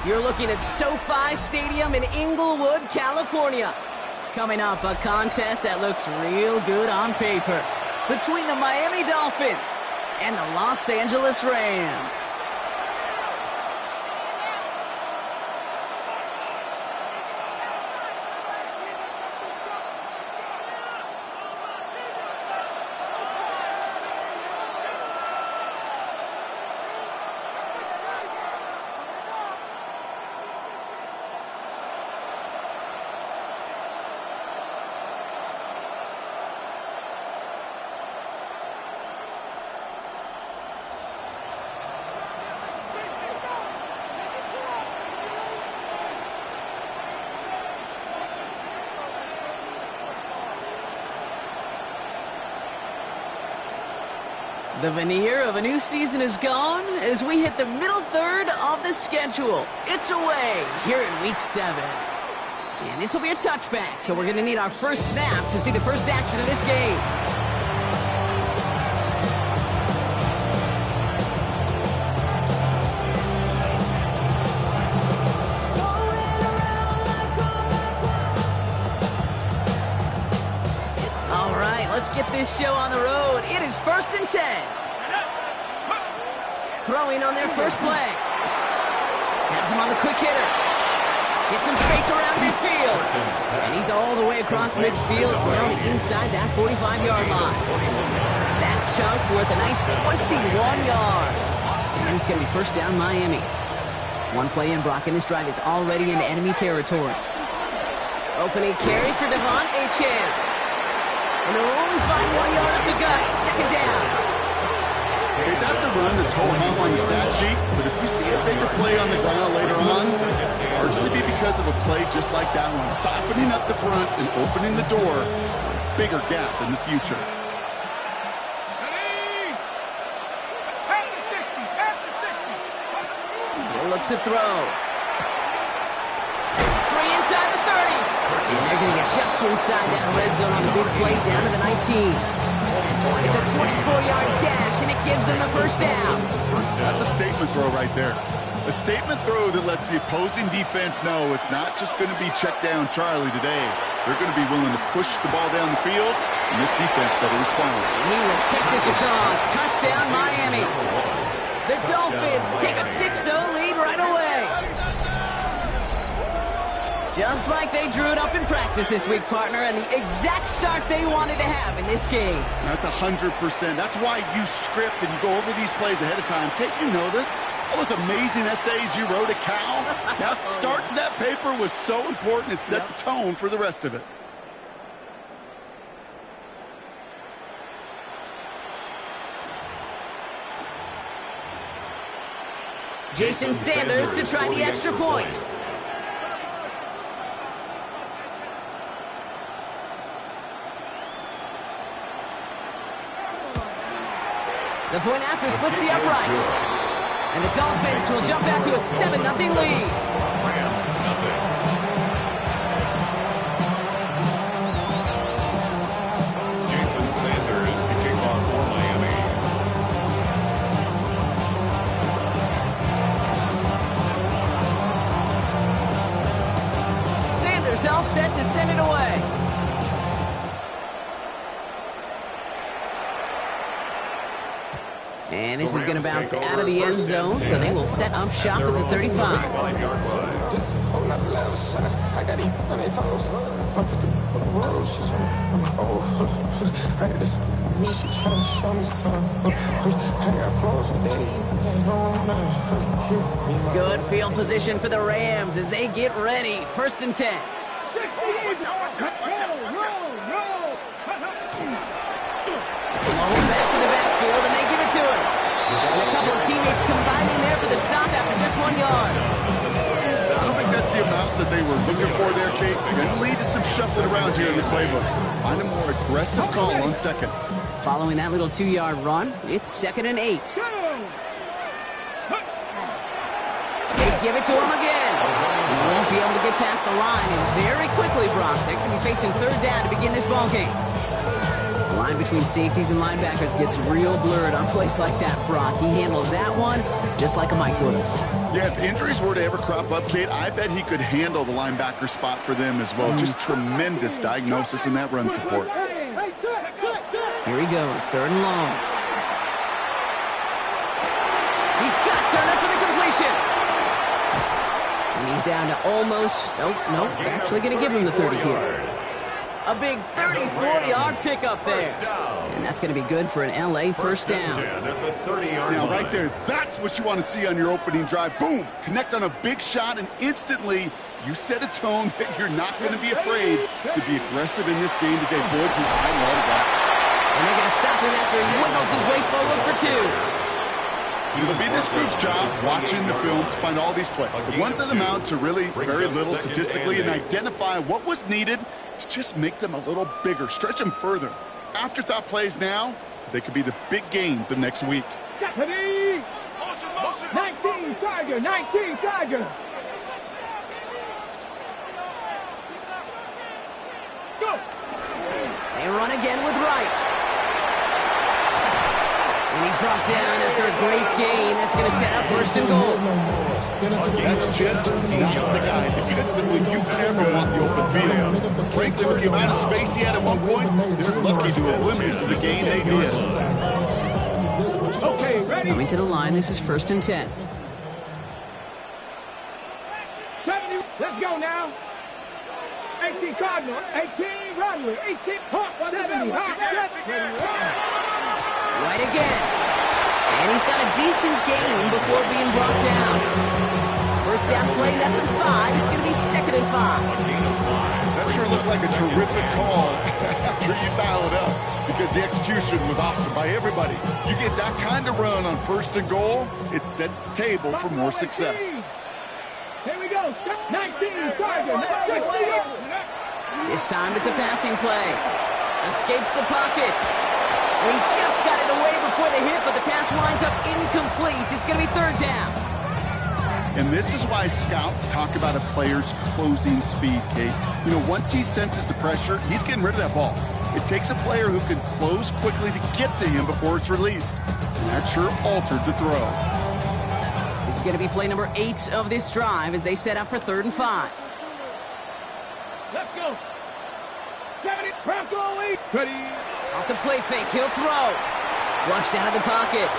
You're looking at SoFi Stadium in Inglewood, California. Coming up, a contest that looks real good on paper between the Miami Dolphins and the Los Angeles Rams. The veneer of a new season is gone as we hit the middle third of the schedule. It's away here in Week 7. And this will be a touchback, so we're going to need our first snap to see the first action of this game. All right, let's get this show on the road. It is 1st and 10. Throwing on their first play. Has him on the quick hitter. Gets some space around midfield. And he's all the way across midfield down inside that 45-yard line. That chunk worth a nice 21 yards. And it's going to be first down Miami. One play in, Brock, and this drive is already in enemy territory. Opening carry for Devon Achane. And they'll only find 1 yard up the gut. Second down. Hey, that's a run that's holding up on the stat sheet, but if you see a bigger play on the ground later on, largely be because of a play just like that one, softening up the front and opening the door, bigger gap in the future. They'll look to throw. Free inside the 30. And they're going to get just inside that red zone on a big play down to the 19. It's a 24-yard gash, and it gives them the first down. That's a statement throw right there. A statement throw that lets the opposing defense know it's not just going to be check down Charlie today. They're going to be willing to push the ball down the field, and this defense better respond. He will take this across. Touchdown, Miami. The Dolphins take a 6-0 lead right away. Just like they drew it up in practice this week, partner, and the exact start they wanted to have in this game. That's 100%. That's why you script and you go over these plays ahead of time. Can't you know this? All those amazing essays you wrote at Cal? That start to that paper was so important. It set the tone for the rest of it. Jason Sanders to try the extra point. The point after splits the uprights. And the Dolphins will jump out to a 7-0 lead. Jason Sanders to kick off for Miami. Sanders all set to send it away. And this is going to bounce out of the end zone, so they will set up shop at the 35. Just hold up left shot. I got it on their toes. Fuck the road. She oh, I got this. Me, she trying to show me some. I got flows for days. Good field position for the Rams as they get ready. 1st and 10. Blown back in the backfield, and they give it to him. And a couple of teammates combining there for the stop after just 1 yard. I don't think that's the amount that they were looking for there, Kate. Going to lead to some shuffling around here in the playbook. Find a more aggressive call on second. Following that little 2-yard run, it's 2nd and 8. They give it to him again. He won't be able to get past the line, and very quickly, Brock, they're going to be facing 3rd down to begin this ballgame. The line between safeties and linebackers gets real blurred on plays like that, Brock. He handled that one just like a Mike would have. Yeah, if injuries were to ever crop up, Kate, I bet he could handle the linebacker spot for them as well. Just tremendous diagnosis in that run support. Here he goes, 3rd and long. He's got Turner for the completion. And he's down to almost, nope, actually going to give him the 30 here. A big 34-yard pickup there. And that's going to be good for an LA first down. Now, right there, that's what you want to see on your opening drive. Boom! Connect on a big shot, and instantly you set a tone that you're not going to be afraid to be aggressive in this game today. Boy, I love that. And they're going to stop him after he wiggles his way forward for 2. It'll be this group's job watching the film to find all these plays. The ones that amount to really very little statistically and identify what was needed to just make them a little bigger, stretch them further. Afterthought plays now, they could be the big gains of next week. 19 Tiger, 19 Tiger. Go. They run again with Wright. And he's brought down after a great gain. That's going to set up 1st and goal. That's just not the guy defensively you ever want the open field. Frankly, with the amount of space he had at one point, they're lucky to have limited to the game they did. Okay, ready? Coming to the line, this is 1st and 10. 70, let's go now. 18 Cardinal, 18 Runway, 18 Hawk, 70, Hawk, 70. Right again. And he's got a decent gain before being brought down. First down play, that's a 5. It's going to be 2nd and 5. That sure looks like a terrific call after you dial it up, because the execution was awesome by everybody. You get that kind of run on 1st and goal, it sets the table for more success. Here we go. 19 Tiger. This time it's a passing play. Escapes the pocket. And he just got it away before the hit, but the pass winds up incomplete. It's going to be 3rd down. And this is why scouts talk about a player's closing speed, Kate. You know, once he senses the pressure, he's getting rid of that ball. It takes a player who can close quickly to get to him before it's released. And that sure altered the throw. This is going to be play number 8 of this drive as they set up for 3rd and 5. Let's go. 70, Bronco lead. Ready. Off the play fake, he'll throw. Flushed out of the pocket. Oh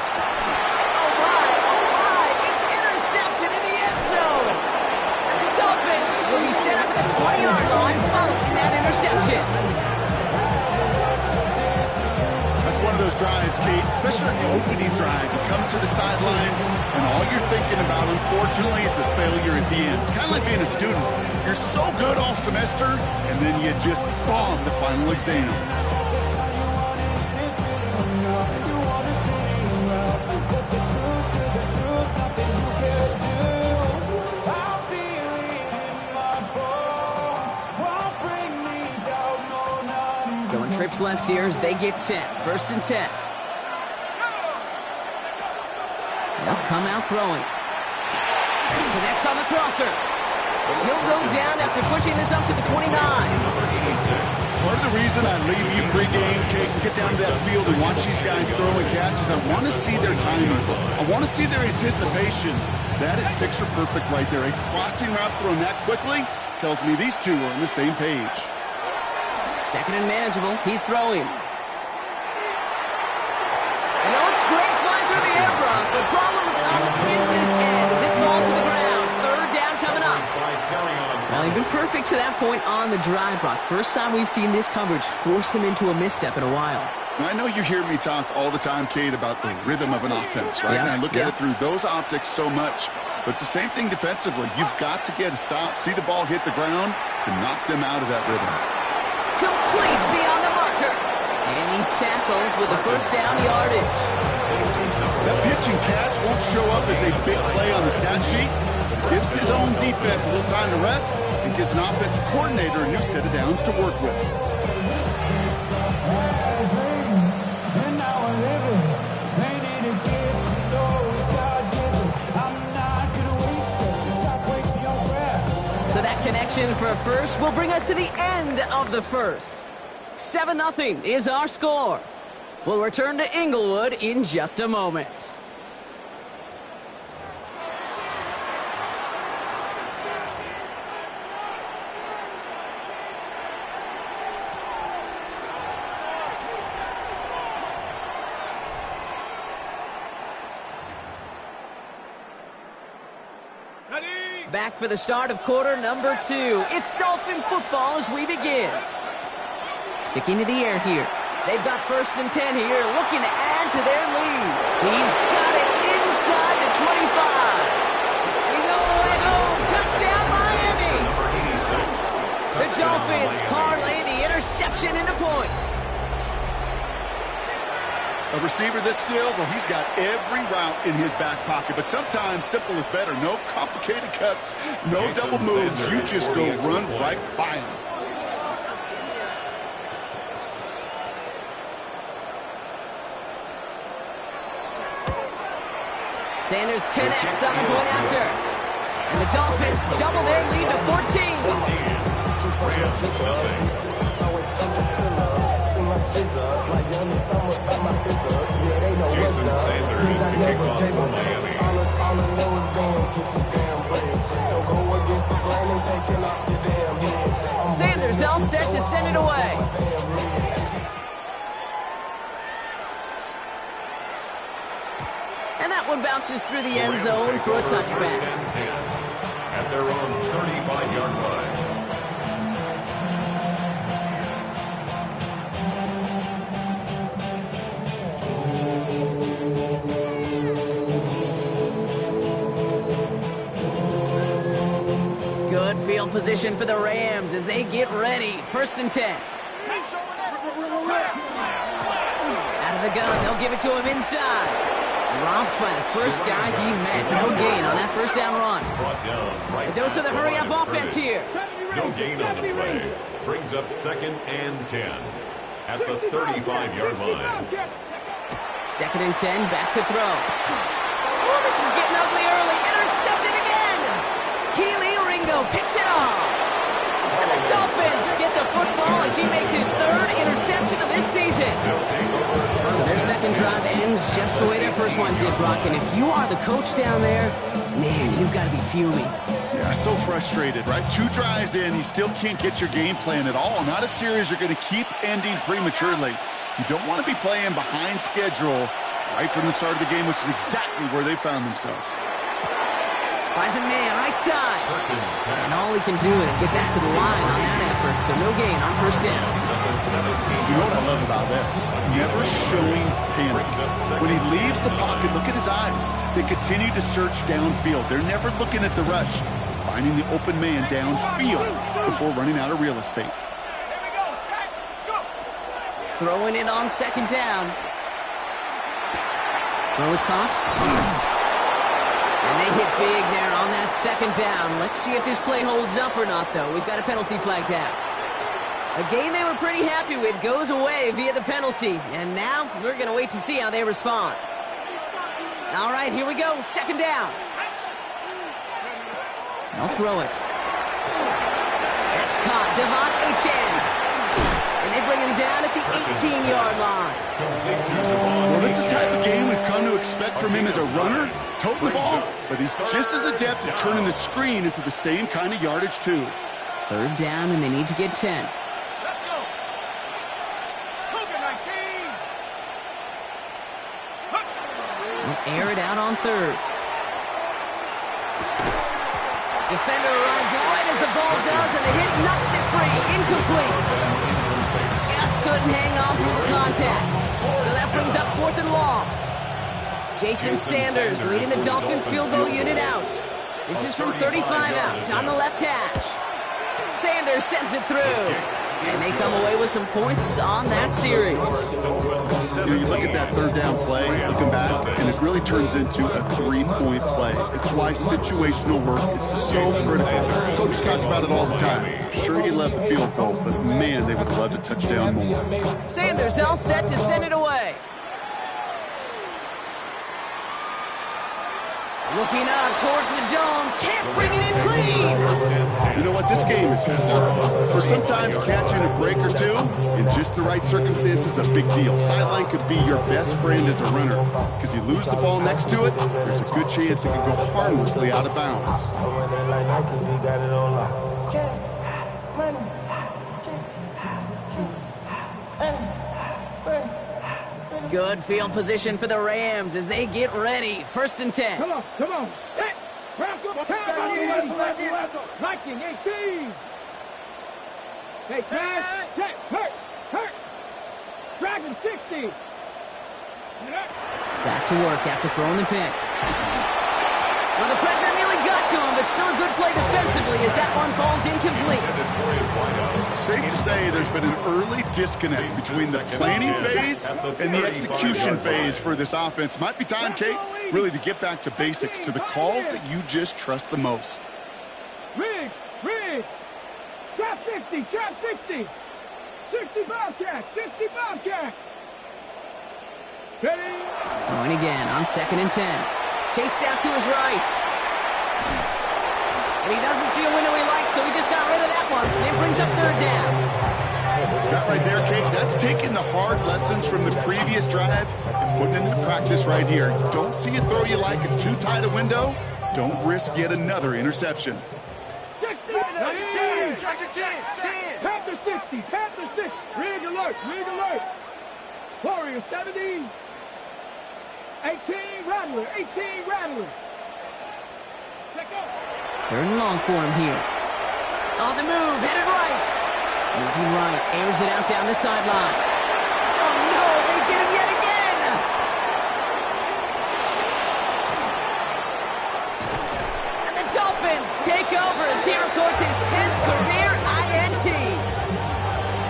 my, it's intercepted in the end zone. And the Dolphins will be set up at the 20-yard line following that interception. That's one of those drives, Kate, especially the opening drive. You come to the sidelines, and all you're thinking about, unfortunately, is the failure at the end. It's kind of like being a student. You're so good all semester, and then you just bomb the final exam. Going trips left here as they get set. 1st and 10. They'll come out throwing. Connects on the crosser. And he'll go down after pushing this up to the 29. Part of the reason I leave you pregame, Kate, and get down to that field and watch these guys throw and catch is I want to see their timing. I want to see their anticipation. That is picture perfect right there. A crossing route thrown that quickly tells me these two are on the same page. 2nd and manageable. He's throwing. And it's great flying through the air, Brock. The problem's on the business end as it falls to the ground. 3rd down coming up. Well, he's been perfect to that point on the drive, Brock. First time we've seen this coverage force him into a misstep in a while. Now, I know you hear me talk all the time, Kate, about the rhythm of an offense, right? And I look at it through those optics so much. But it's the same thing defensively. You've got to get a stop, see the ball hit the ground to knock them out of that rhythm. Complete beyond the marker. And he's tackled with the 1st down yardage. That pitch and catch won't show up as a big play on the stat sheet. Gives his own defense a little time to rest and gives an offensive coordinator a new set of downs to work with. So that connection for a first will bring us to the end of the 1st. 7-0 is our score. We'll return to Inglewood in just a moment. Back for the start of quarter number 2. It's Dolphin football as we begin. Sticking to the air here. They've got 1st and 10 here, looking to add to their lead. He's got it inside the 25. He's all the way home. Touchdown, Miami. The Dolphins parlay the interception into points. A receiver this skilled, well, he's got every route in his back pocket. But sometimes simple is better. No complicated cuts, no double moves. You just go run right by him. Sanders connects on the point after. And the Dolphins double their lead to 14. Jason Sanders to kick off for Miami. Sanders all set to send it away. And that one bounces through the end zone for a touchback. At their own 35-yard line. Good field position for the Rams as they get ready. 1st and 10. Out of the gun, they'll give it to him inside. Dropped by the first guy he met. No gain on that 1st down run. A dose of the hurry-up offense here. No gain on the play. Brings up 2nd and 10 at the 35-yard line. 2nd and 10, back to throw. Oh, this is getting ugly early. Intercepted again. Keely Ringo picks it off. And the Dolphins get the football as he makes his 3rd interception of this season. So their 2nd drive ends just the way their 1st one did, Brock. And if you are the coach down there, man, you've got to be fuming. Yeah, so frustrated, right? 2 drives in, you still can't get your game plan at all. Not a series you're going to keep ending prematurely. You don't want to be playing behind schedule right from the start of the game, which is exactly where they found themselves. Finds a man right side. And all he can do is get back to the line on that effort, so no gain on 1st down. You know what I love about this? Never showing panic. When he leaves the pocket, look at his eyes. They continue to search downfield. They're never looking at the rush. Finding the open man downfield before running out of real estate. Throwing it on 2nd down. Throw is caught. And they hit big there on that 2nd down. Let's see if this play holds up or not, though. We've got a penalty flagged out. A game they were pretty happy with goes away via the penalty. And now we're going to wait to see how they respond. All right, here we go. 2nd down. They'll throw it. That's caught. Devon Achane. And they bring him down at the 18-yard line. Well, this is the type of game we've come to expect from him as a runner, toting the ball, but he's just as adept at turning the screen into the same kind of yardage, too. 3rd down, and they need to get 10. Let's go. Cougar 19. They'll air it out on 3rd. Defender arrives right as the ball does, and the hit knocks it free. Incomplete. Just couldn't hang on through the contact. So that brings up 4th and long. Jason Sanders leading the Dolphins field goal unit out. This is from 35 out on the left hash. Sanders sends it through. And they come away with some points on that series. You look at that 3rd down play, looking back, and it really turns into a 3-point play. It's why situational work is so critical. Coaches talk about it all the time. Sure, you love the field goal, but man, they would love to touchdown more. Sanders all set to send it away. Looking up towards the dome. Can't bring it in clean. clean. You know what? This game is hard. So sometimes catching a break or two in just the right circumstances is a big deal. Sideline could be your best friend as a runner because you lose the ball next to it, there's a good chance it can go harmlessly out of bounds. Good field position for the Rams as they get ready. 1st and 10. Come on, come on. Set. Liking 18. Hey, pass. Check. Hurt. Dragon 60. Back to work after throwing the pick. Well, the pressure nearly got to him, but still a good play defensively as that one falls incomplete. Safe to say there's been an early disconnect between the planning phase and the execution phase for this offense. Might be time, Kate, really to get back to basics, to the calls that you just trust the most. Riggs. Trap 60, trap 60. 60 Bobcat, 60 Bobcat. Ready? Going again on 2nd and 10. Chased out to his right. And he doesn't see a window he likes, so he just got rid of that one. It brings up 3rd down. That right there, Kate, that's taking the hard lessons from the previous drive and putting it into practice right here. You don't see a throw you like, it's too tight a window. Don't risk yet another interception. 60, 10. Panther 60, Panther 60. Rig alert. Warrior 70. 18 Rattler. Check up. 3rd and long for him here. On the move, headed right. Moving right, airs it out down the sideline. Oh no, they get him yet again. And the Dolphins take over as he records his 10th career INT.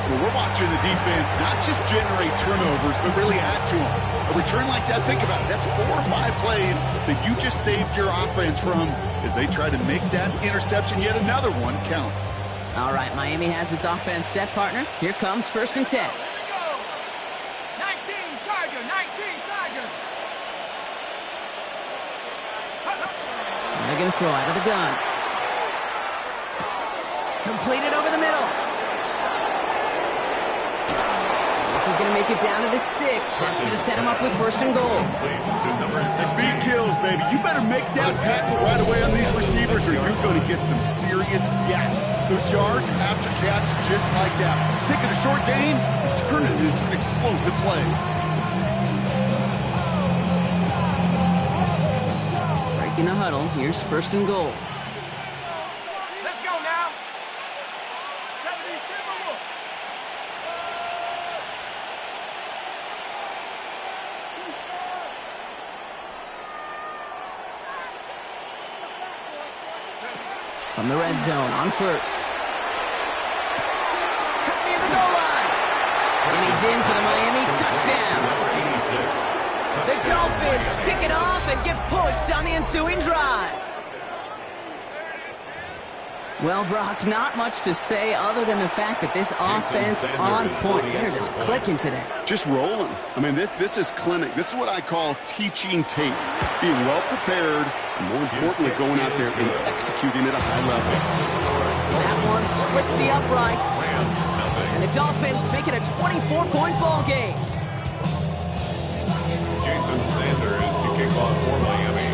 Well, we're watching the defense not just generate turnovers, but really add to them. A return like that, think about it, that's 4 or 5 plays that you just saved your offense from as they try to make that interception, yet another one, count. All right, Miami has its offense set, partner. Here comes 1st and 10. 19 Tiger. And they're going to throw out of the gun. Completed over the middle. This is going to make it down to the 6. That's going to set him up with 1st and goal. Speed kills, baby. You better make that tackle right away on these receivers or you're going to get some serious yak. Those yards after catch just like that. Taking a short gain and turning it into an explosive play. Breaking the huddle. Here's 1st and goal. Let's go now. 72 more. From the red zone on 1st. Cut near the goal line. And he's in for the Miami touchdown. The Dolphins pick it off and get points on the ensuing drive. Well, Brock, not much to say other than the fact that this offense on point. They're just clicking today. Just rolling. I mean, this is clinic. This is what I call teaching tape. Being well prepared, and more importantly, going out there and executing at a high level. That one splits the uprights. And the Dolphins make it a 24-point ball game. Jason Sanders to kick off for Miami.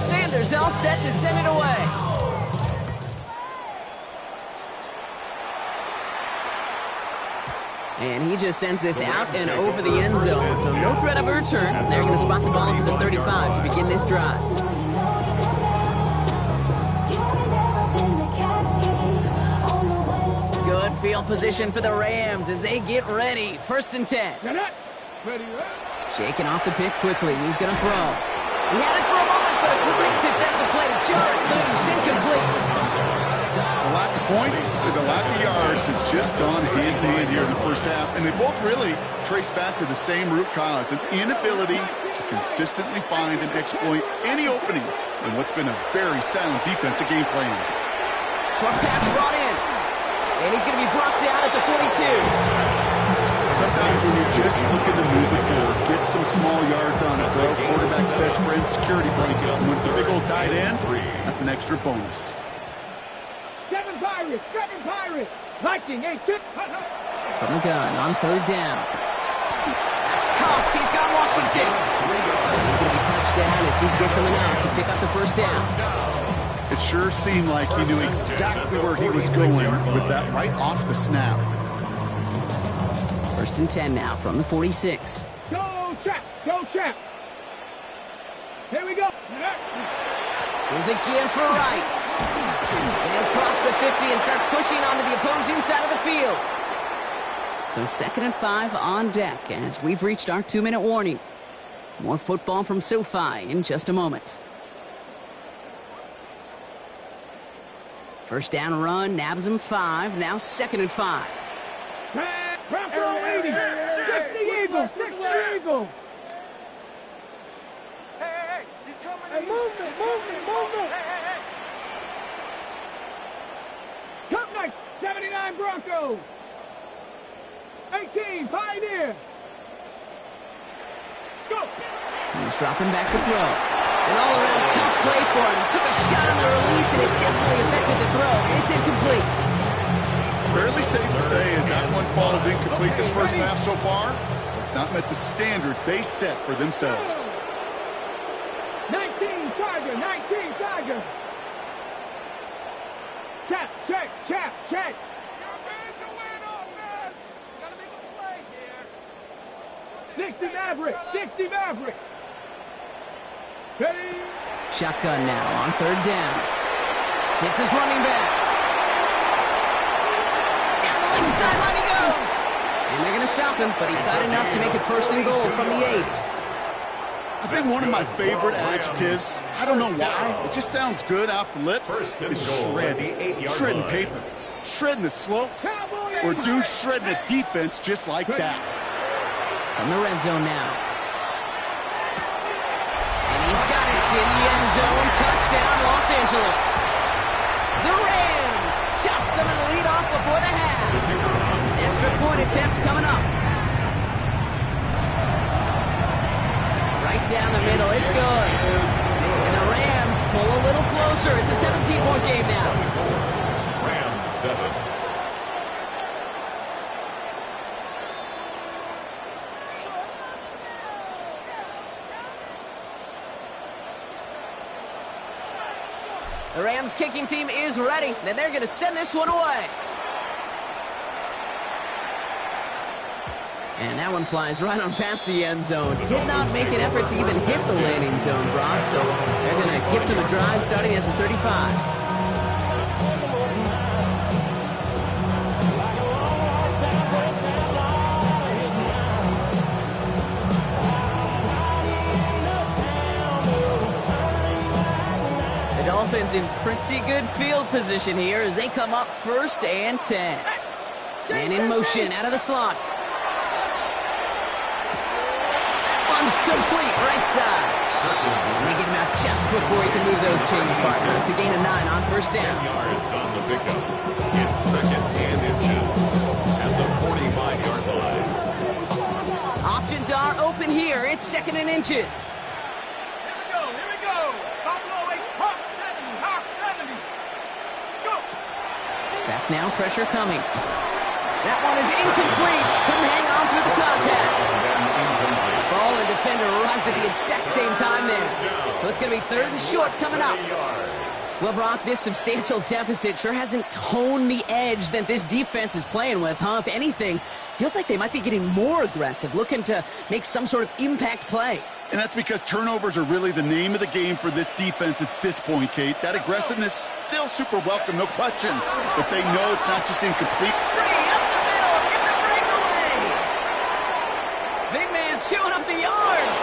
Sanders all set to send it away. And he just sends this out and over the end zone. So no threat of a return. They're going to spot the ball for the 35 to begin this drive. Good field position for the Rams as they get ready. 1st and 10. Shaking off the pick quickly. He's going to throw. He had it for a moment, but a great defensive play to jar it loose. Incomplete. The lack of points and the lack of yards have just gone hand-in-hand here in the first half, and they both really trace back to the same root cause, an inability to consistently find and exploit any opening in what's been a very sound defensive game plan. Short pass brought in, and he's going to be brought down at the 42. Sometimes when you're just looking to move it forward, get some small yards on it, throw quarterback's best friend security blanket. And when it's a big old tight end, that's an extra bonus. 7 Pirates. Lightning, a tip. From the gun on 3rd down. That's caught. He's got Washington. He's going to be touchdown as he gets him enough to pick up the 1st down. It sure seemed like he knew exactly where he was going with that right off the snap. 1st and 10 now from the 46. Go, Champ. Here we go. Here's a give for Wright. And cross the 50 and start pushing onto the opposing side of the field. So 2nd and 5 on deck as we've reached our 2-minute warning. More football from SoFi in just a moment. 1st down run, nabs him 5. Now 2nd and 5. Bronco 80. 60 Eagle. Hey, he's coming. Hey, move it. Cup Knights, 79 Broncos. 18, Pioneer. Go. He's dropping back to throw. An all-around tough play for him. He took a shot on the release, and it definitely affected the throw. It's incomplete. Fairly safe to say as that one falls incomplete this first half so far. It's not met the standard they set for themselves. 19 Tiger. Check. You're made to win, offense. Gotta make a play here. 60 Maverick. Ready? Shotgun now on 3rd down. Hits his running back. Down the left sideline he goes. And they're going to stop him, but he got enough to make it 1st and goal from the 8. I think one of my favorite adjectives, I don't know why, it just sounds good off the lips, is shredding. Shredding paper. Shredding the slopes. Or dude shredding a defense just like that. From the red zone now. And he's got it in the end zone. Touchdown, Los Angeles. The Rams chop some of the lead off before the half. Extra point attempt coming up. Right down the middle, it's good. And the Rams pull a little closer. It's a 17-point game now. Rams 7. The Rams kicking team is ready, and they're going to send this one away. And that one flies right on past the end zone. Did not make an effort to even hit the landing zone, Brock, so they're going to gift him a drive starting at the 35. The Dolphins in pretty good field position here as they come up 1st and 10. Man in motion out of the slot. One's complete, right side. And they get him out just before he can move those chains, partner. It's a gain of 9 on 1st down. 10 yards on the pickup. It's 2nd and inches at the 45-yard line. Options are open here. It's 2nd and inches. Here we go. Buffalo 8, Hawk 70. Go. Back now, pressure coming. That one is incomplete. Couldn't hang on through the contact. Ball and defender arrived at the exact same time there. So it's going to be 3rd and short coming up. Well, Brock, this substantial deficit sure hasn't toned the edge that this defense is playing with, huh? If anything, feels like they might be getting more aggressive, looking to make some sort of impact play. And that's because turnovers are really the name of the game for this defense at this point, Kate. That aggressiveness still super welcome, no question. But they know it's not just incomplete. Free up the middle. It's a breakaway. Big man's showing up the yards.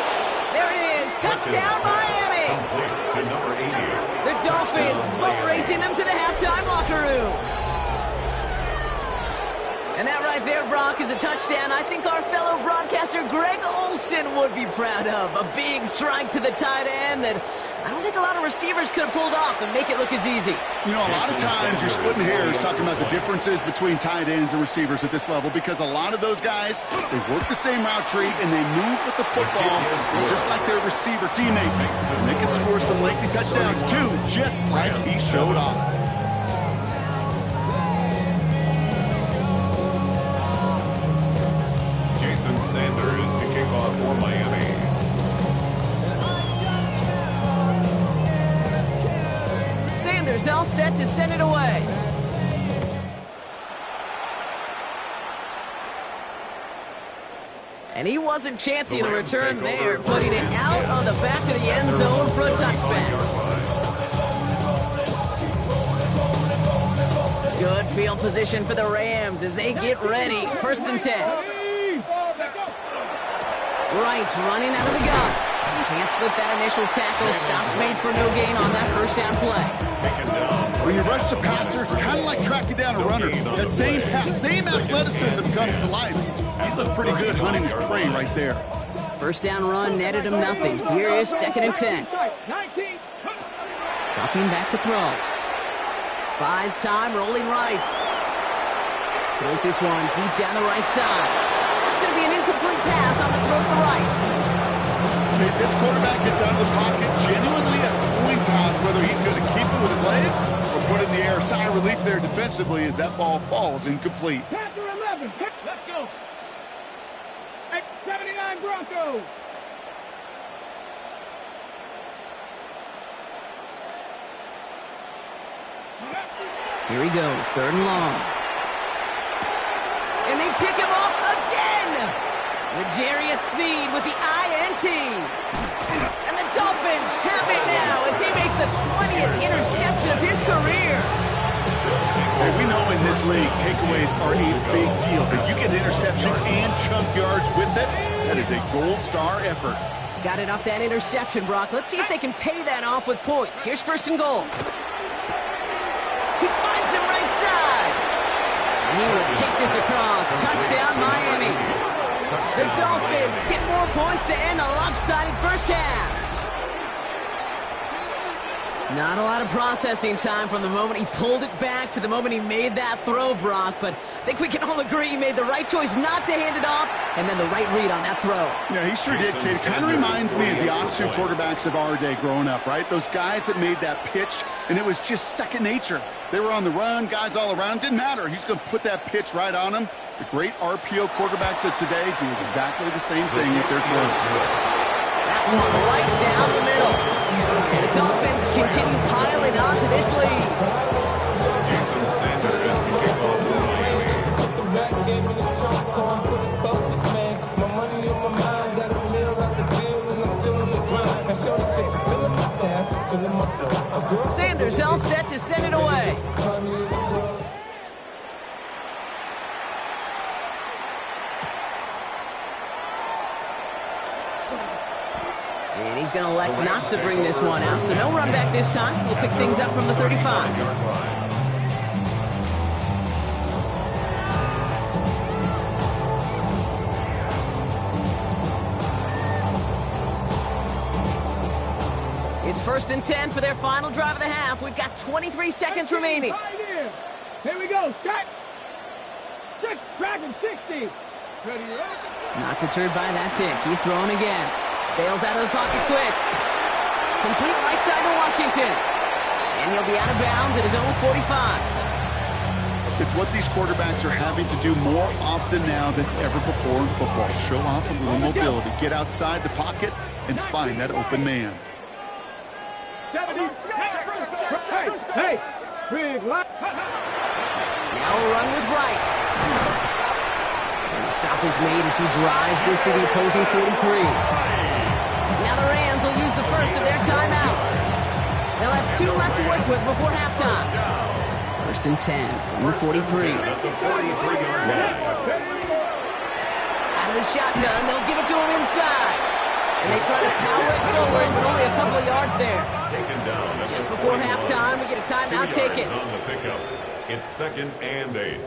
There it is. Touchdown, Miami. Complete to number 80. The Dolphins boat racing them to the halftime locker room. And that right there, Brock, is a touchdown I think our fellow broadcaster Greg Olson would be proud of. A big strike to the tight end that I don't think a lot of receivers could have pulled off and make it look as easy. You know, a lot of times you're splitting hairs talking about the differences between tight ends and receivers at this level because a lot of those guys, they work the same route tree and they move with the football just like their receiver teammates. And they can score some lengthy touchdowns too, just like he showed off. Sanders to kick off for Miami. Sanders all set to send it away. And he wasn't chancing a return there, putting it out on the back of the end zone for a touchback. Good field position for the Rams as they get ready. 1st and 10. Wright running out of the gun. Can't slip that initial tackle. Stops made for no gain on that 1st down play. When you rush the passer, it's kind of like tracking down a runner. That same athleticism comes to life. He looked pretty good hunting his prey right there. 1st down run netted him nothing. Here is 2nd and 10. Dropping back to throw. Buys time, rolling right. Throws this one deep down the right side. It's going to be an incomplete pass on the throw to the right. Okay, this quarterback gets out of the pocket, genuinely a coin toss, whether he's going to keep it with his legs or put it in the air. Sigh of relief there defensively as that ball falls incomplete. Passer 11. Let's go. 79 Broncos. Here he goes, 3rd and long. And they pick him off again! L'Jarius Sneed with the INT. And the Dolphins have it now as he makes the 20th interception of his career. Hey, we know in this league, takeaways are a big deal. If you get interception and chunk yards with it, that is a gold star effort. Got it off that interception, Brock. Let's see if they can pay that off with points. Here's 1st and goal. He finds him right side. And he will take this across. Touchdown, Miami. The Dolphins get more points to end a lopsided 1st half. Not a lot of processing time from the moment he pulled it back to the moment he made that throw, Brock. But I think we can all agree he made the right choice not to hand it off and then the right read on that throw. Yeah, he sure did, kid. It kind of reminds me of the option quarterbacks of our day growing up, right? Those guys that made that pitch, and it was just second nature. They were on the run, guys all around. Didn't matter. He's going to put that pitch right on them. The great RPO quarterbacks of today do exactly the same thing with their throws. That one right down the middle. And the Dolphins continue piling on to this lead. Jason Sanders to kick off for Miami. Sanders all set to send it away. And he's going to elect not to bring this one out, so no run back this time. We'll pick things up from the 35. It's 1st and 10 for their final drive of the half. We've got 23 seconds remaining. Here we go. Set. 6, Dragon 60. Not deterred by that pick. He's throwing again. Bails out of the pocket quick. Complete right side to Washington. And he'll be out of bounds at his own 45. It's what these quarterbacks are having to do more often now than ever before in football. Show off a little mobility. Get outside the pocket and find that open man. 70. Hey. Big left. Now a run with Wright. And the stop is made as he drives this to the opposing 43. Now the Rams will use the first of their timeouts. They'll have 2 left to work with before halftime. 1st and 10 from the 43. Out of the shotgun, they'll give it to him inside. And they try to power it forward, but only a couple of yards there. Taken down. Just before halftime, we get a timeout taken. On the pickup. It's 2nd and 8.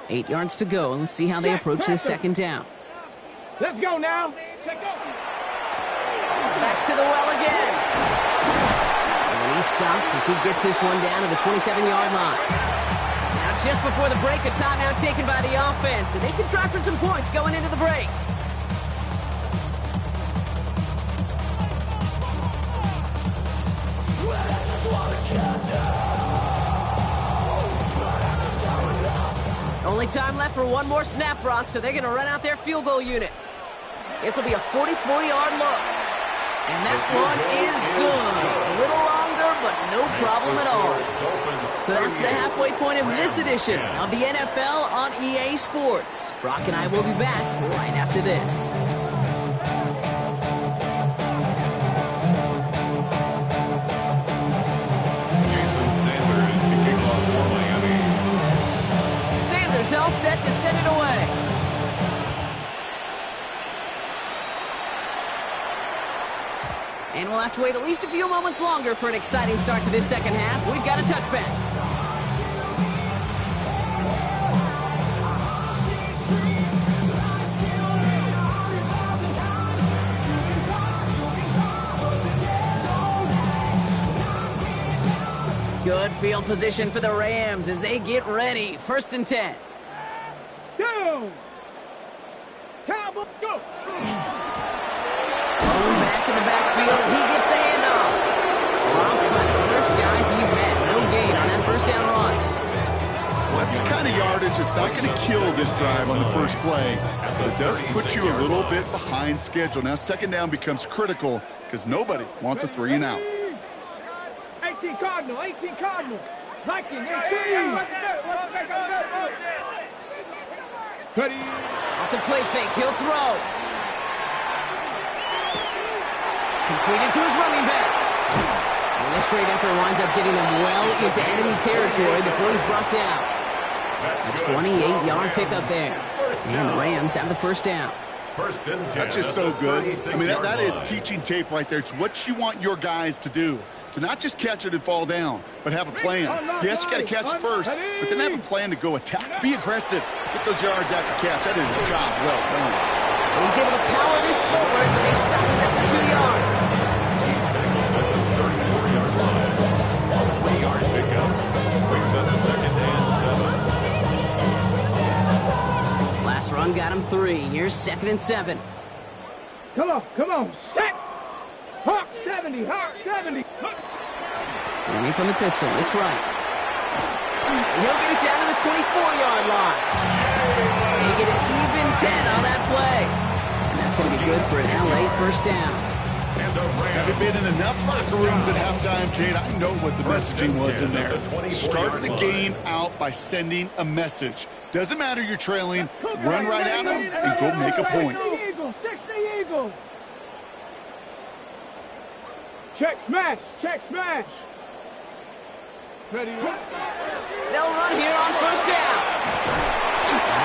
8 yards to go. Let's see how they approach this second down. Let's go now. Back to the well again. And he's stopped as he gets this one down to the 27-yard line. Now just before the break, a timeout taken by the offense, and they can try for some points going into the break. Only time left for one more snap, Brock, so they're going to run out their field goal unit. This will be a 44-yard look. And that one is good. A little longer, but no problem at all. So that's the halfway point of this edition of the NFL on EA Sports. Brock and I will be back right after this. All set to send it away. And we'll have to wait at least a few moments longer for an exciting start to this second half. We've got a touchback. Good field position for the Rams as they get ready. 1st and 10. Go! Cowboys, go! Going back in the backfield, and he gets the handoff. Dropped by the first guy he met. No gain on that first down run. That's the kind of yardage that's not going to kill this drive on the first play, but it does put you a little bit behind schedule. Now, second down becomes critical because nobody wants a 3 and out. 18 Cardinal, 18 Cardinal. Viking, 18. Ready. Off the play fake, he'll throw. Completed to his running back. And this great effort winds up getting him well into enemy territory before he's brought down. A 28-yard pickup there. And the Rams have the first down. That's just so good. I mean, that is teaching tape right there. It's what you want your guys to do. To not just catch it and fall down, but have a plan. Yes, you got to catch it first, but then have a plan to go attack. Be aggressive. Get those yards after catch. That is a job well done. And he's able to power this forward, but they stop him after 2 yards. He's tackled at the 34-yard line. A 3-yard pickup brings up 2nd and 7. Last run got him 3. Here's 2nd and 7. Come on, set! Hawk 70, Hawk 70. Running from the pistol, it's right. He'll get it down to the 24-yard line. They get an even 10 on that play. And that's going to be good for an LA first down. Having been in enough locker rooms at halftime, Kate, I know what the messaging was in there. Start the game out by sending a message. Doesn't matter you're trailing, run right at them and go make a point. 60 Eagles. Check smash, check smash. Ready. They'll run here on first down.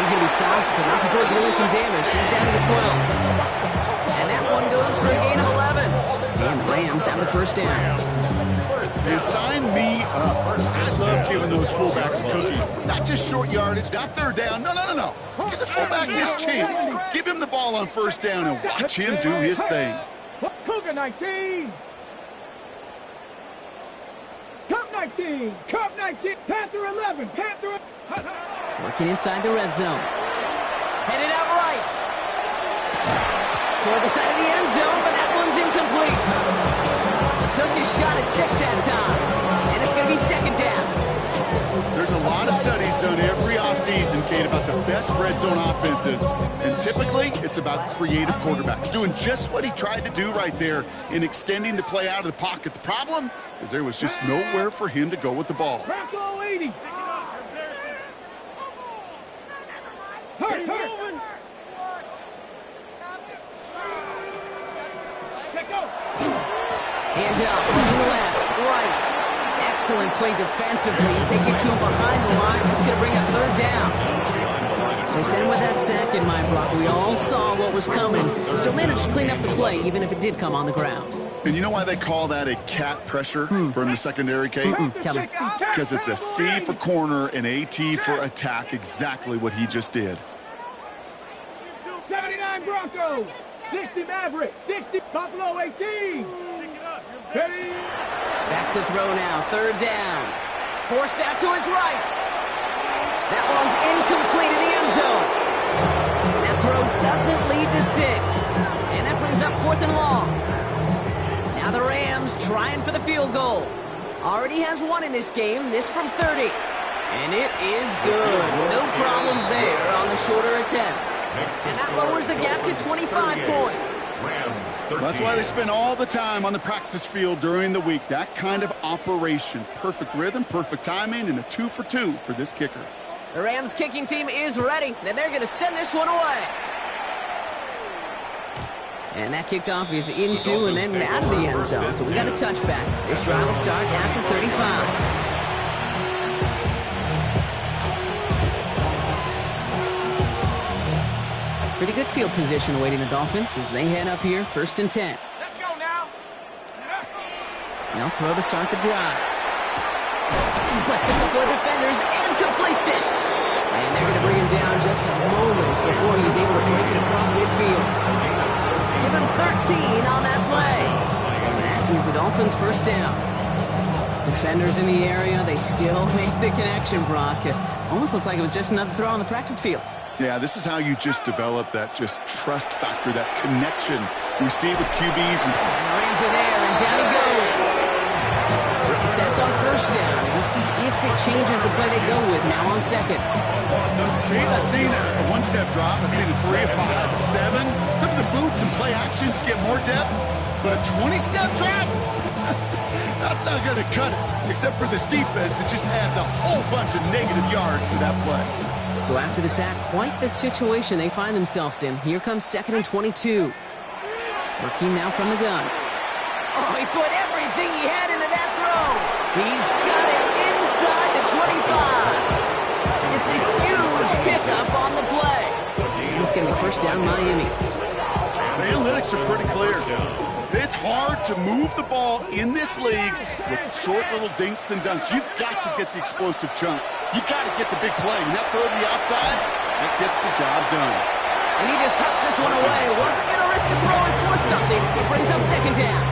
He's going to be stopped, but not before doing some damage. He's down to the 12. And that one goes for a gain of 11. And the Rams have the first down. You sign me up. I love giving those fullbacks a cookie. Not just short yardage, not third down. No. Give the fullback his chance. Give him the ball on first down and watch him do his thing. Cougar 19. Cup 19, Panther 11, Panther. Working inside the red zone. Headed out right. Toward the side of the end zone, but that one's incomplete. Took his shot at 6 that time. And it's going to be 2nd down. There's a lot of studies done every offseason, Kate, about the best red zone offenses. And typically, it's about creative quarterbacks doing just what he tried to do right there in extending the play out of the pocket. The problem is there was just nowhere for him to go with the ball. Bronco 80. Hurt. Let go. Hand off, looking left, right. Excellent play defensively as they get to him behind the line. That's going to bring up 3rd down. They said with that sack in mind, Brock, we all saw what was coming. Still managed to clean up the play, even if it did come on the ground. And you know why they call that a cat pressure from the secondary, Kate? Tell me. Because it's a C for corner and AT for attack, exactly what he just did. 79 Broncos, 60 Mavericks, 60 Buffalo 18. Ready? Back to throw now, third down. Forced out to his right. That one's incomplete in the end zone. That throw doesn't lead to 6. And that brings up 4th and long. Now the Rams trying for the field goal. Already has 1 in this game, this from 30. And it is good. No problems there on the shorter attempt. And that lowers the gap to 25 points. That's why they spend all the time on the practice field during the week. That kind of operation. Perfect rhythm, perfect timing, and a 2 for 2 for this kicker. The Rams kicking team is ready, and they're going to send this one away. And that kickoff is into and then out of the end zone. So we got a touchback. This drive will start after 35. Pretty good field position awaiting the Dolphins as they head up here, 1st and 10. Let's go now. They'll throw to start the drive. Splits a couple of defenders and completes it. And they're going to bring him down just a moment before he's able to break it across midfield. Give him 13 on that play. And that is the Dolphins' first down. Defenders in the area, they still make the connection, Brock. It almost looked like it was just another throw on the practice field. Yeah, this is how you just develop that just trust factor, that connection we see with QBs. And the Rams are there, and down he goes. It's a set on 1st down. We'll see if it changes the play they go with now on 2nd. I've seen a 1-step drop. I've seen a 3, a 5, a 7. Some of the boots and play actions get more depth, but a 20-step drop? That's not going to cut it. Except for this defense, it just adds a whole bunch of negative yards to that play. So after the sack, quite the situation they find themselves in. Here comes 2nd and 22. Working now from the gun. Oh, he put everything he had into that throw. He's got it inside the 25. It's a huge pickup on the play. It's going to be 1st down Miami. The analytics are pretty clear. It's hard to move the ball in this league with short little dinks and dunks. You've got to get the explosive chunk. You've got to get the big play. And that throw to the outside, that gets the job done. And he just hucks this one away. Wasn't going to risk a throw and force something. It brings up 2nd down.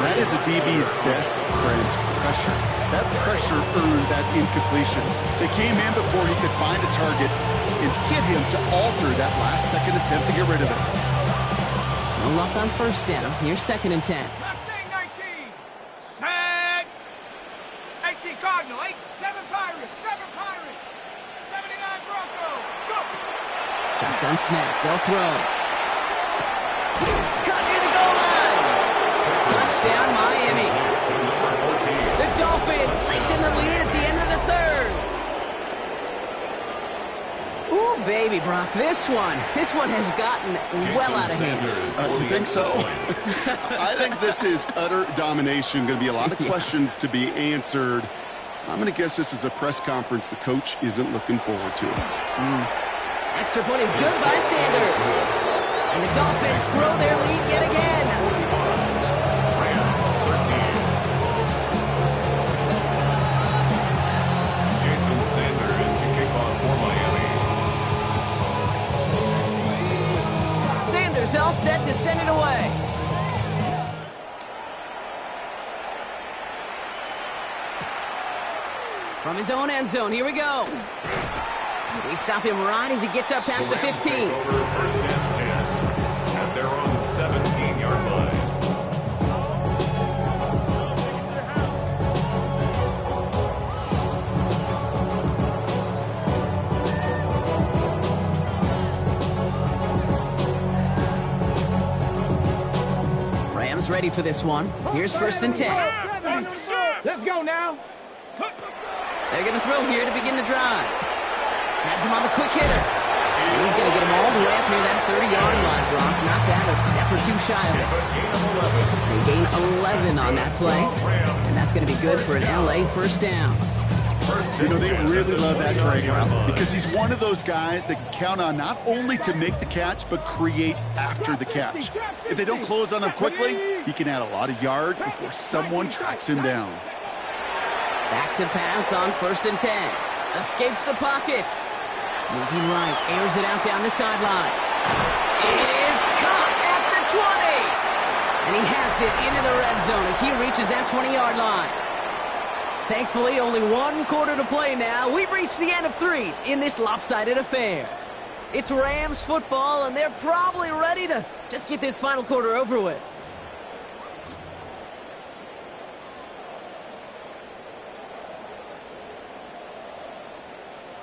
That is a DB's best friend, pressure. That pressure earned that incompletion. They came in before he could find a target and hit him to alter that last-second attempt to get rid of it. No luck on 1st down. Here's 2nd and 10. Mustang 19. Set. 18 Cardinal. 7 Pirates. 7 Pirates. 79 Broncos. Go. Shotgun snap. They'll throw. Cut near the goal line. Touchdown, Miami. The Dolphins lengthen the lead at the end of the 3rd. Ooh, baby, Brock, this one has gotten well out of hand. You think so? I think this is utter domination. Going to be a lot of questions to be answered. I'm going to guess this is a press conference the coach isn't looking forward to. Extra point is good by Sanders. And the Dolphins throw their lead yet again. Jason Sanders to kick off for Miami. Sanders all set to send it away. From his own end zone, here we go. We stop him right as he gets up past the 15. Over 1st and 10 at their own 17-yard line. Rams ready for this one. Here's 1st and 10. Let's go now. They're going to throw here to begin the drive. Has him on the quick hitter. And he's going to get him all the way up near that 30-yard line, Brock. Not that, a step or two shy of it. They gain 11 on that play. And that's going to be good for an LA 1st down. First You know, and they 10 really at the love that drag 20-yard route line. because he's one of those guys that can count on not only to make the catch, but create after the catch. If they don't close on him quickly, he can add a lot of yards before someone tracks him down. Back to pass on 1st and 10. Escapes the pocket. Moving right, airs it out down the sideline. It is caught at the 20. And he has it into the red zone as he reaches that 20-yard line. Thankfully, only 1 quarter to play now. We've reached the end of 3 in this lopsided affair. It's Rams football, and they're probably ready to just get this final quarter over with.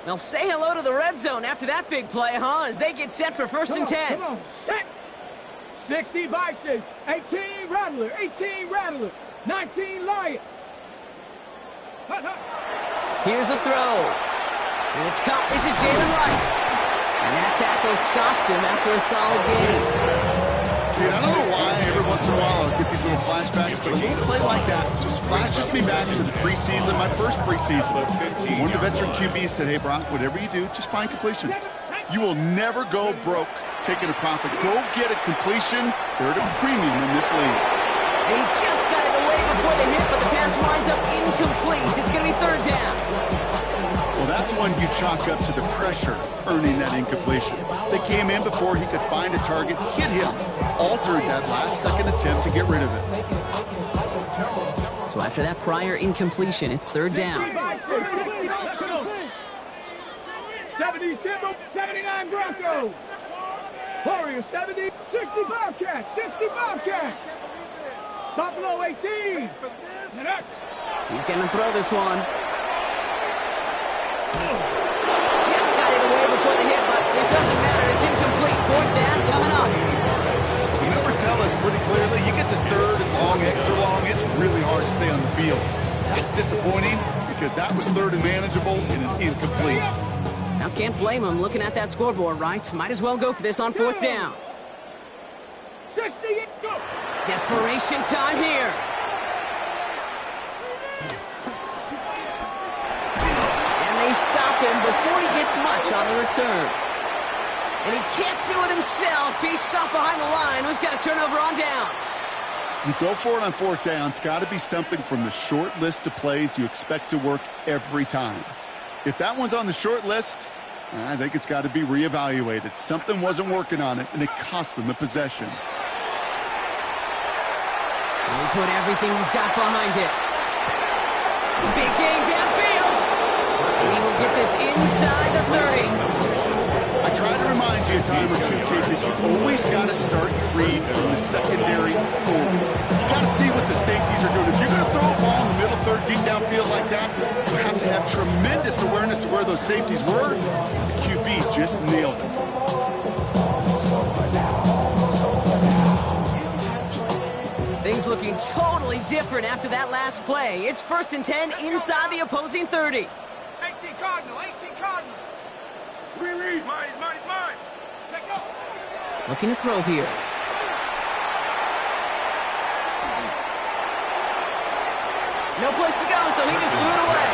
They'll say hello to the red zone after that big play, huh? As they get set for 1st and 10. Come on, set. 60 Vikings, 18 Rattler, 18 Rattler, 19 Lion. Here's a throw. And it's caught. This is Jalen Wright. And that tackle stops him after a solid gain. Dude, I don't know why every once in a while I'll get these little flashbacks, but a little play like that just flashes me back to the preseason, my first preseason. One of the veteran QBs said, hey, Brock, whatever you do, just find completions. You will never go broke taking a profit. Go get a completion. They're at a premium in this league. And he just got it away before the hit, but the pass winds up incomplete. It's going to be 3rd down. Well, that's one you chalk up to the pressure earning that incompletion. They came in before he could find a target, hit him, altered that last-second attempt to get rid of it. So after that prior incompletion, it's 3rd down. 70 Timber, 79 Bronco. Warriors 70, 60 Bobcat, 60 Bobcat. Buffalo 18. He's going to throw this one. Just got it away before the hit, but it doesn't matter. It's incomplete. 4th down coming up. The numbers tell us pretty clearly, you get to 3rd and long, extra long, it's really hard to stay on the field. That's disappointing because that was 3rd and manageable and an incomplete. Now, can't blame him looking at that scoreboard, right? Might as well go for this on 4th down. 60, go. Desperation time here. And they stop him before he gets much on the return. And he can't do it himself. He's stopped behind the line. We've got a turnover on downs. You go for it on 4th down. It's got to be something from the short list of plays you expect to work every time. If that one's on the short list, I think it's got to be reevaluated. Something wasn't working on it, and it cost them the possession. And he put everything he's got behind it. Big gain downfield. And he will get this inside the 30. I try to remind you a time or two, Kate, that you always got to start your read from the secondary forward. You got to see what the safeties are doing. If you're going to throw a ball in the middle third, deep downfield like that, you have to have tremendous awareness of where those safeties were. The QB just nailed it. Things looking totally different after that last play. It's 1st and 10 inside the opposing 30. 18 Cardinal, 18 Cardinal. He's mine, he's mine, he's mine. Check go. Looking to throw here. No place to go, so he just threw it away.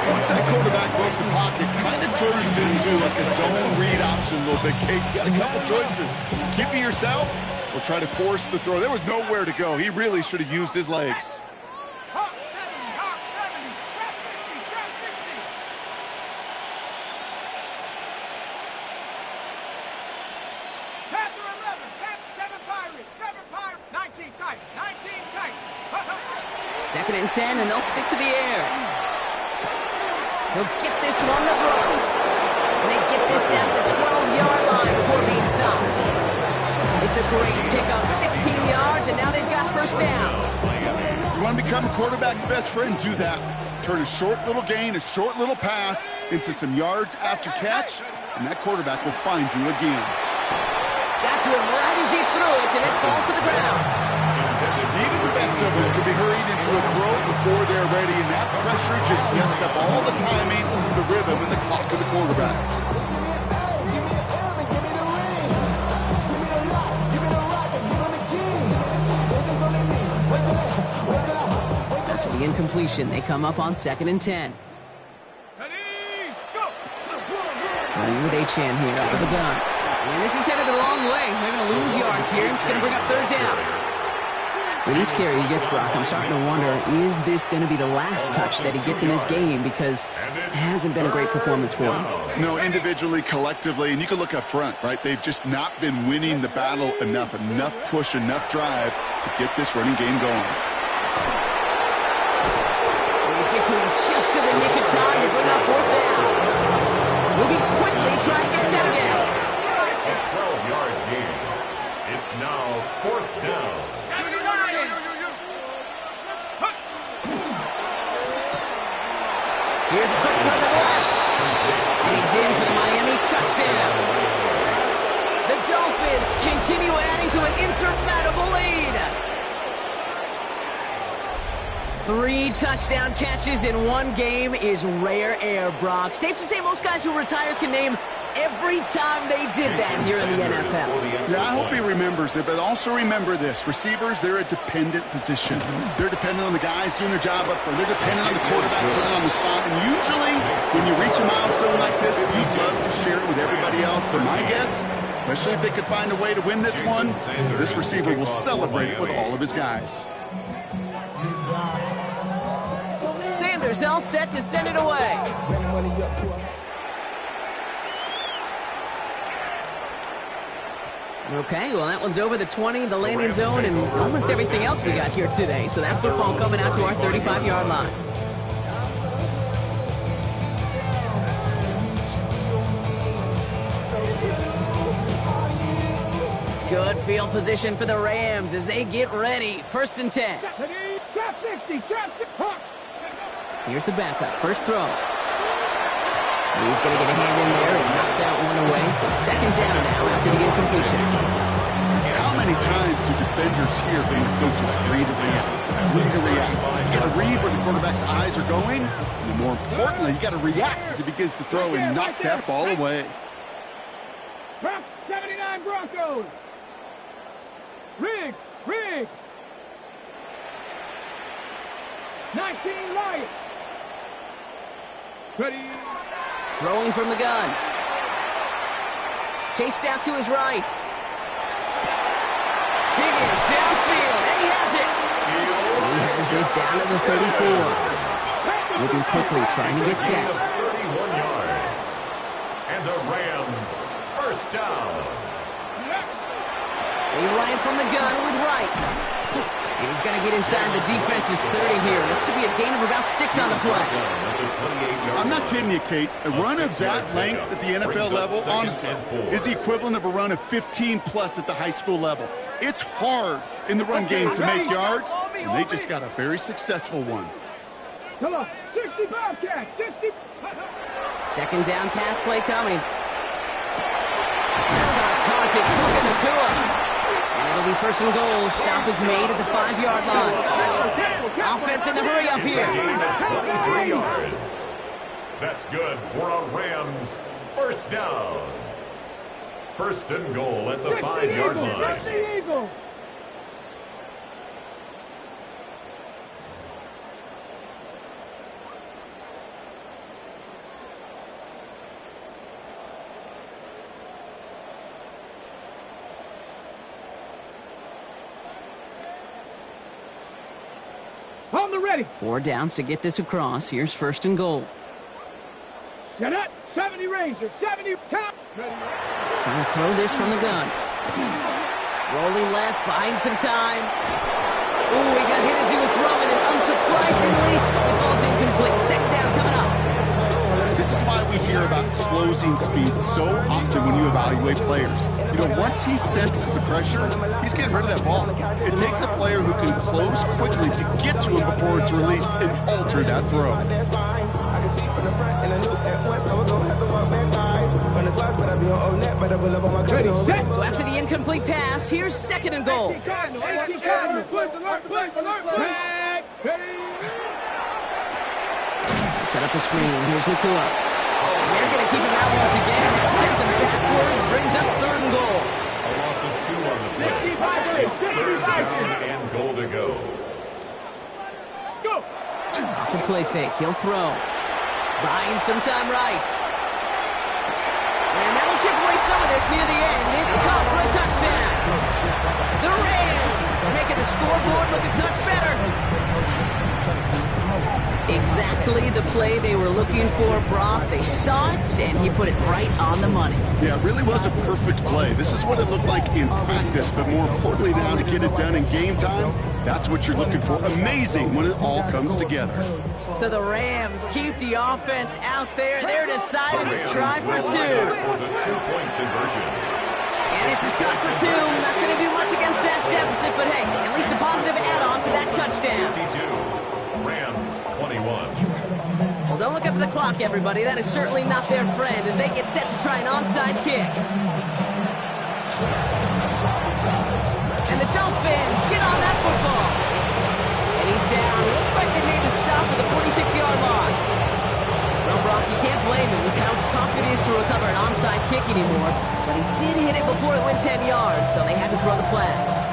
Once that quarterback broke the pocket, kind of turns into like a zone read option a little bit. Kate, got a couple choices. Keep it yourself or try to force the throw. There was nowhere to go. He really should have used his legs. Hawk 70, trap 60, trap 60. Panther 11, 7 Pirates, 19 tight, 19 tight. 2nd and 10, and they'll stick to the air. He'll get this one to Brooks. And they get this down to the 12-yard line before being stopped. It's a great pickup, 16 yards, and now they've got 1st down. You want to become a quarterback's best friend? Do that. Turn a short little gain, a short little pass into some yards after catch, and that quarterback will find you again. Got to him right as he threw it, and it falls to the ground. Even the best of them could be hurried into a throw before they're ready, and that pressure just messed up all the timing, the rhythm, and the clock of the quarterback. After the the incompletion. They come up on 2nd and 10. Running with Achan here out of the gun. And this is headed the wrong way. They're going to lose yards here. It's going to bring up 3rd down. With each carry he gets, Brock, I'm starting to wonder, is this going to be the last touch that he gets in this game? Because it hasn't been a great performance for him. No, individually, collectively, and you can look up front, right? They've just not been winning the battle enough push, enough drive to get this running game going. They get to him just in the nick of time to bring up 4th down. Moving quickly, trying to get set again. It's a 12-yard gain. It's now 4th down. Here's a quick throw to the left. And he's in for the Miami touchdown. The Dolphins continue adding to an insurmountable lead. 3 touchdown catches in one game is rare air, Brock. Safe to say most guys who retire can name every time they did that here in the NFL. Yeah, I hope he remembers it, but also remember this. Receivers, they're a dependent position. They're dependent on the guys doing their job up front. They're dependent on the quarterback putting on the spot. And usually, when you reach a milestone like this, you'd love to share it with everybody else. So my guess, especially if they could find a way to win this one, is this receiver will celebrate it with all of his guys. Sanders all set to send it away. Okay, well, that one's over the 20, the landing zone, and almost everything else we got here today. So that football coming out to our 35-yard line. Good field position for the Rams as they get ready. 1st and 10. Here's the backup. First throw. He's going to get a hand in there and knock that one away. So 2nd down now after the incompletion. How many times do defenders here things go to read to react? Read to react. You got to read where the quarterback's eyes are going. And more importantly, you got to react as he begins to throw and knock that ball away. 79 Broncos. Riggs. 19 Lions. Ready. Throwing from the gun. Chased out to his right. Higgins downfield, and he has it. And he has this down to the 34. Moving quickly, trying to get set. 31 yards. And the Rams, 1st down. They run from the gun with right. And he's going to get inside the defense's 30 here. Looks to be a gain of about 6 on the play. I'm not kidding you, Kate. A run of that length at the NFL level, honestly, is the equivalent of a run of 15-plus at the high school level. It's hard in the run game to make yards, and they just got a very successful one. Come on, 60 Bobcat, 60. 2nd down pass play coming. That's our target, Puka Nacua. And it'll be 1st and goal. Stop is made at the 5-yard line. Offense in the hurry up here. Gain of 23 yards. That's good for a Rams 1st down. 1st and goal at the 5-yard line. On the ready. 4 downs to get this across. Here's 1st and goal. Set up. 70 Rangers. 70 count. Trying to throw this from the gun. Rolling left, buying some time. Ooh, he got hit as he was throwing, and unsurprisingly, it falls incomplete. 2nd down coming up. This is why we hear about closing speed so often when you evaluate players. You know, once he senses the pressure, he's getting rid of that ball. It takes a player who can close quickly to get to him before it's released and alter that throw. So after the incomplete pass, here's 2nd and goal. Set up the screen. Here's Nacua. And they're going to keep him out once again. That sends him backwards, brings up 3rd and goal. A loss of 2 on the play. It's 3rd down and goal to go. Go. Watch him play fake. He'll throw. Buying some time right. And that'll chip away some of this near the end. It's caught for a touchdown. The Rams making the scoreboard look a touch better. Exactly the play they were looking for, Brock. They saw it, and he put it right on the money. Yeah, it really was a perfect play. This is what it looked like in practice, but more importantly now to get it done in game time, that's what you're looking for. Amazing when it all comes together. So the Rams keep the offense out there. They're deciding to try for two. For the two-point conversion. And this is cut for two. Not going to do much against that deficit, but hey, at least a positive add-on to that touchdown. 52. Rams 21. Well, don't look up at the clock, everybody. That is certainly not their friend as they get set to try an onside kick. And the Dolphins get on that football. And he's down. It looks like they made the stop at the 46-yard line. Well, Brock, you can't blame him with how tough it is to recover an onside kick anymore. But he did hit it before it went 10 yards, so they had to throw the flag.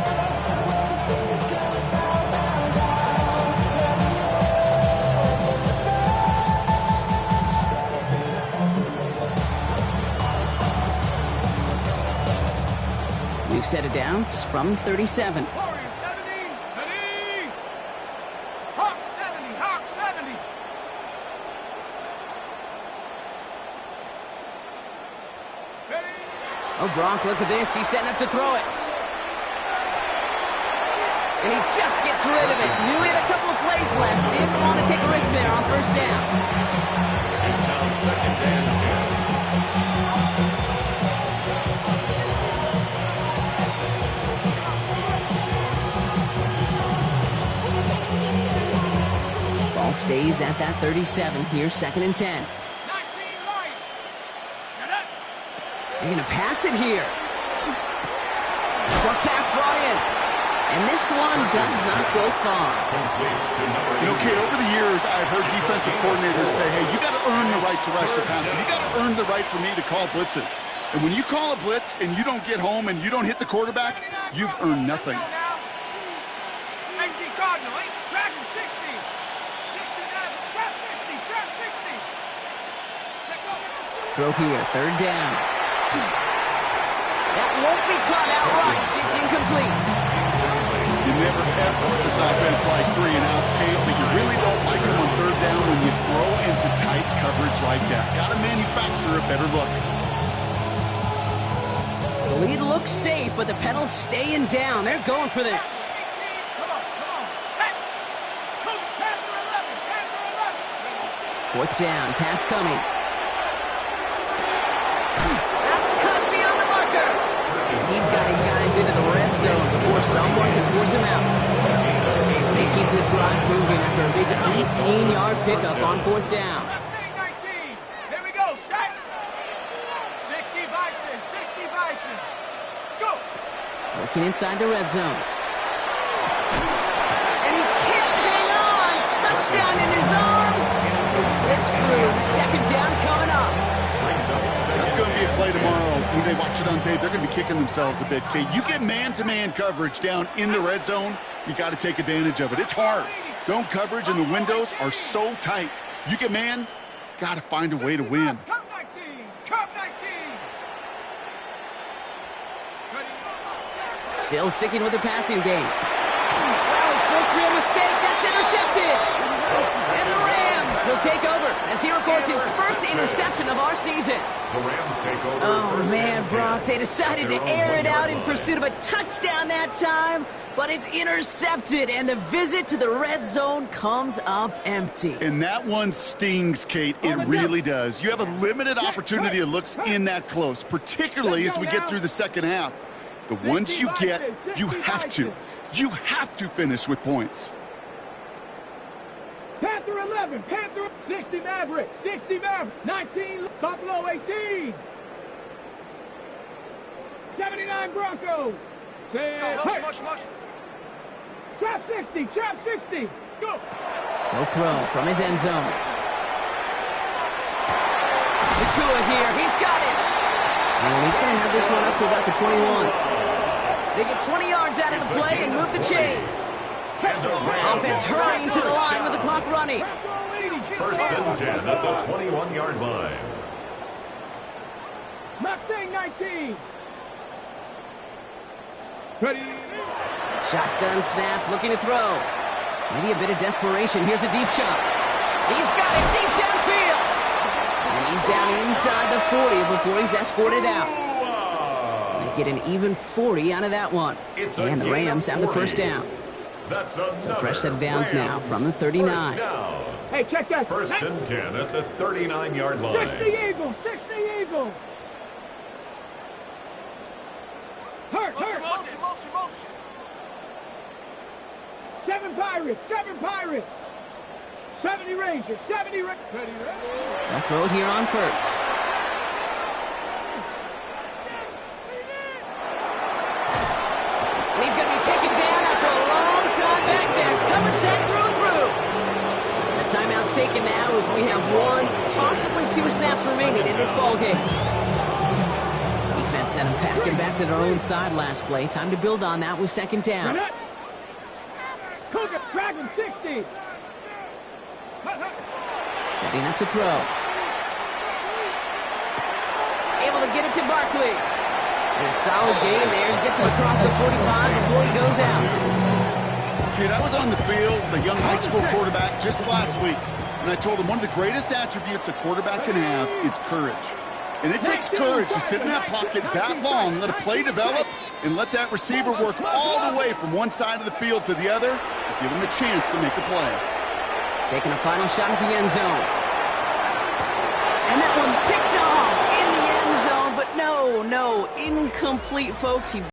New set of downs from 37. Warriors 70, ready. Hawk 70, Hawk 70. Ready. Oh, Brock, look at this. He's setting up to throw it. And he just gets rid of it. Knew he had a couple of plays left. Didn't want to take a risk there on first down. It's now second and 10. Ball stays at that 37. Here's second and 10. 19 light. Shut up. They're going to pass it here. Short pass brought in. And this one does not go far. Complete to number You know, Kate, over the years, I've heard defensive coordinators say, hey, you got to earn the right to rush your passer. You got to earn the right for me to call blitzes. And when you call a blitz and you don't get home and you don't hit the quarterback, you've earned nothing. 18 Cardinal, 8 Dragon 60. 69, trap 60, trap 60. Take over. Throw here, third down. That won't be caught outright. It's incomplete. You never ever this offense like 3 and outs, Kate, but you really don't like them on third down when you throw into tight coverage like that. Got to manufacture a better look. The lead looks safe, but the pedal's staying down. They're going for this. 18, come on, set. Coach, Panther 11, Panther 11. Fourth down, pass coming. That's cut beyond the marker. He's got his guys into the red zone before someone can force him out. They keep this drive moving after a big 18-yard pickup on fourth down. Left thing, 19. Here we go, set. 60 Bison, 60 Bison. Go. Working inside the red zone. And he can't hang on. Touchdown in his arms. It slips through. Second down coming up. That's going to be a play tomorrow. When they watch it on tape, they're going to be kicking themselves a bit, Kate. You get man-to-man coverage down in the red zone, you got to take advantage of it. It's hard. Zone coverage and the windows are so tight. You get man, got to find a way to win. Cup 19, Cup 19. Ready. Still sticking with the passing game. Wow, his first real mistake. That's intercepted. And the Rams will take over as he records his first interception of our season. The Rams take over. Oh, first man, and Brock, 10. they decided to Their own air it 1 out yard in line. pursuit of a touchdown that time, but it's intercepted, and the visit to the red zone comes up empty. And that one stings, Kate. It really does. You have a limited opportunity that looks in that close, particularly as we get through the second half. The ones you get, you have to finish with points. Panther 11, Panther 60 Maverick, 60 Maverick, 19 Buffalo 18. 79 Broncos. Mush. Trap 60, trap 60. Go. No throw from his end zone. Nakua here, he's got it. And he's going to have this one up to about the 21. They get 20 yards out of the play and move the chains. A offense hurrying to the line with the clock running. First and 10 at the 21-yard line. Mustang 19. Ready. Shotgun snap, looking to throw. Maybe a bit of desperation. Here's a deep shot. He's got it deep downfield. And he's down inside the 40 before he's escorted out. They get an even 40 out of that one. And the Rams have the first down. So fresh set of downs now from the 39. Hey, check that. First and 10 at the 39-yard line. 60 Eagles, 60 Eagles. Hurt. Motion. 7 Pirates, 70 Rangers, 70 Rangers. They'll throw it here on first. And he's going to be taken down after a long time back there. Cover sack through and through. The timeout's taken now as we have 1, possibly 2 snaps remaining in this ballgame. Defense sent him packing back to their own side last play. Time to build on that with second down. Cougar, Dragon 60. Setting up to throw. Able to get it to Barkley. A solid gain there. Gets him across the 45 before he goes out. Kid, I was on the field, the young high school quarterback, just last week. And I told him one of the greatest attributes a quarterback can have is courage. And it takes courage to sit in that pocket that long, let a play develop, and let that receiver work all the way from one side of the field to the other, and give him a chance to make a play. Taking a final shot at the end zone. And that one's picked off in the end zone, but no, incomplete, folks.